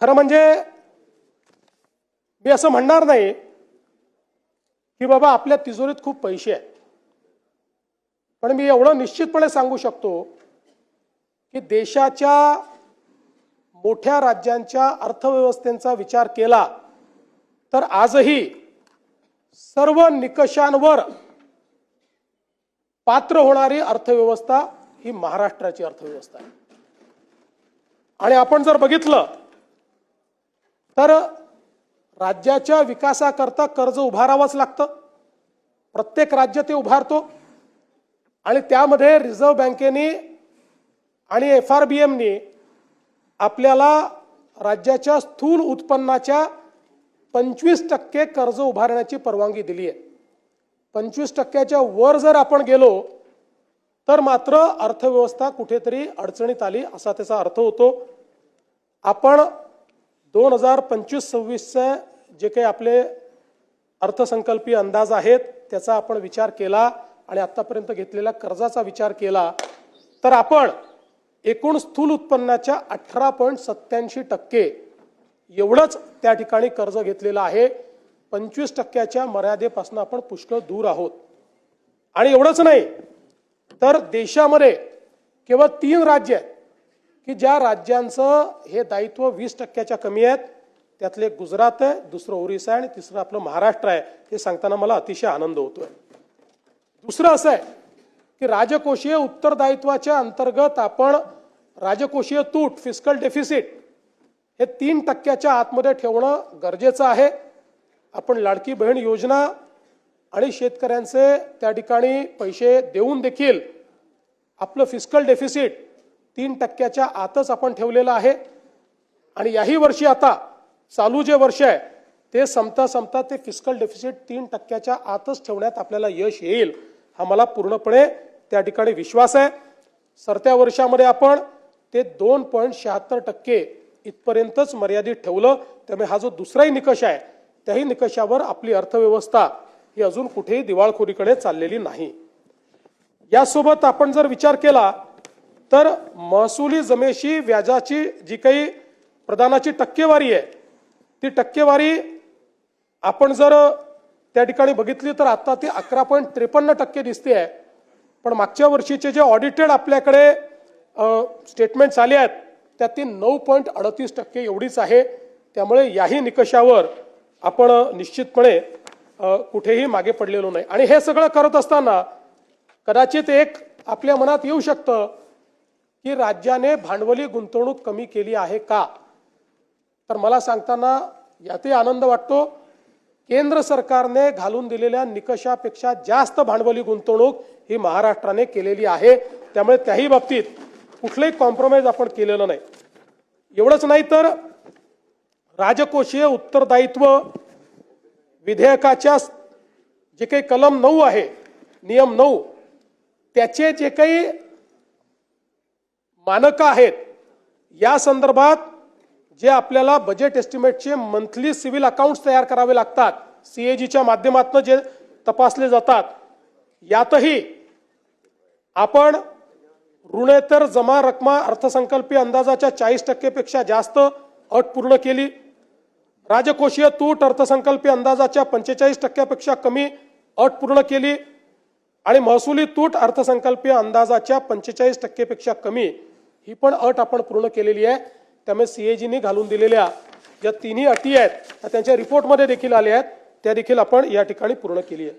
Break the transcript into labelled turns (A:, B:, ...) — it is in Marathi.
A: खरं म्हणजे मी असं म्हणणार नाही की बाबा आपल्या तिजोरीत खूप पैसे आहेत, पण मी एवढं निश्चितपणे सांगू शकतो की देशाच्या मोठ्या राज्यांच्या अर्थव्यवस्थेचा विचार केला तर आजही सर्व निकषांवर पात्र होणारी अर्थव्यवस्था ही महाराष्ट्राची अर्थव्यवस्था आहे। आणि आपण जर बघितलं तर राज्याच्या विकासाकरता कर्ज उभारावंच लागतं, प्रत्येक राज्य ते उभारतो आणि त्यामध्ये रिझर्व्ह बँकेने आणि FRBMने आपल्याला राज्याच्या स्थूल उत्पन्नाच्या 25% कर्ज उभारण्याची परवानगी दिली आहे। 25%च्या वर जर आपण गेलो तर मात्र अर्थव्यवस्था कुठेतरी अडचणीत आली असा त्याचा अर्थ होतो। आपण 2025-26चे जे काही आपले अर्थसंकल्पीय अंदाज आहेत त्याचा आपण विचार केला आणि आतापर्यंत घेतलेल्या कर्जाचा विचार केला तर आपण एकूण स्थूल उत्पन्नाच्या 18.87% एवढंच त्या ठिकाणी कर्ज घेतलेलं आहे। 25%च्या मर्यादेपासून आपण पुष्कळ दूर आहोत। आणि एवढंच नाही तर देशामध्ये केवळ 3 राज्य आहेत की ज्या राज्यांचं हे दायित्व 20%च्या कमी आहेत। त्यातले गुजरात आहे, दुसरं ओरिसा आहे आणि तिसरं आपलं महाराष्ट्र आहे। हे सांगताना मला अतिशय आनंद होतोय। दुसरं असं आहे की राजकोषीय उत्तरदायित्वाच्या अंतर्गत आपण राजकोषीय तूट फिस्कल डेफिसिट हे 3%च्या आतमध्ये ठेवणं गरजेचं आहे। आपण लाडकी बहीण योजना आणि शेतकऱ्यांचे त्या ठिकाणी पैसे देऊन देखील आपलं फिस्कल डेफिसिट 3%च्या आतच आपण ठेवलेलं आहे। आणि याही वर्षी आता चालू जे वर्ष आहे ते संपता ते फिस्कल डेफिसिट 3%च्या आतच ठेवण्यात आपल्याला यश येईल हा मला पूर्णपणे त्या ठिकाणी विश्वास आहे। सरत्या वर्षामध्ये आपण ते 2.76% इथपर्यंतच मर्यादित ठेवलं। त्यामुळे हा जो दुसराही निकष आहे त्याही निकषावर आपली अर्थव्यवस्था ही अजून कुठेही दिवाळखोरीकडे चाललेली नाही। यासोबत आपण जर विचार केला तर महसुली जमेशी व्याजाची जी काही प्रदानाची टक्केवारी आहे ती टक्केवारी आपण जर त्या ठिकाणी बघितली तर आता ती 11.53% दिसते आहे। पण मागच्या वर्षीचे जे ऑडिटेड आपल्याकडे स्टेटमेंट्स आले आहेत त्यात ती 9.38% एवढीच आहे। त्यामुळे याही निकषावर आपण निश्चितपणे कुठेही मागे पडलेलो नाही। आणि हे सगळं करत असताना कदाचित एक आपल्या मनात येऊ शकतं की राज्याने भांडवली गुंतवणूक कमी केली आहे का, तर मला सांगताना यातही आनंद वाटतो। केंद्र सरकारने घालून दिलेल्या निकषापेक्षा जास्त भांडवली गुंतवणूक ही महाराष्ट्राने केलेली आहे। त्यामुळे त्याही बाबतीत कुठलेही कॉम्प्रोमाइज आपण केलेलं नाही। एवढंच नाही तर राजकोषीय उत्तरदायित्व विधेयकाच्या जे काही कलम 9 आहे, नियम 9, त्याचे जे काही मानकं आहेत या संदर्भात जे आपल्याला बजेट एस्टिमेटचे मंथली सिव्हिल अकाउंट्स तयार करावे लागतात, CAGच्या माध्यमातून जे तपासले जातात, यातही आपण ऋणेतर जमा रक्कमा अर्थसंकल्पीय अंदाजाच्या 40% पेक्षा जास्त अट पूर्ण केली। राजकोषीय तूट अर्थसंकल्पीय अंदाजाच्या 45% पेक्षा कमी अट पूर्ण केली आणि महसुली तूट अर्थसंकल्पीय अंदाजाच्या 45% पेक्षा कमी ही पण अट आपण पूर्ण केलेली आहे। त्यामुळे CAGने घालून दिलेल्या ज्या 3ही अटी आहेत त्या त्यांच्या रिपोर्टमध्ये देखील आल्या आहेत, त्या देखील आपण या ठिकाणी पूर्ण केली आहे।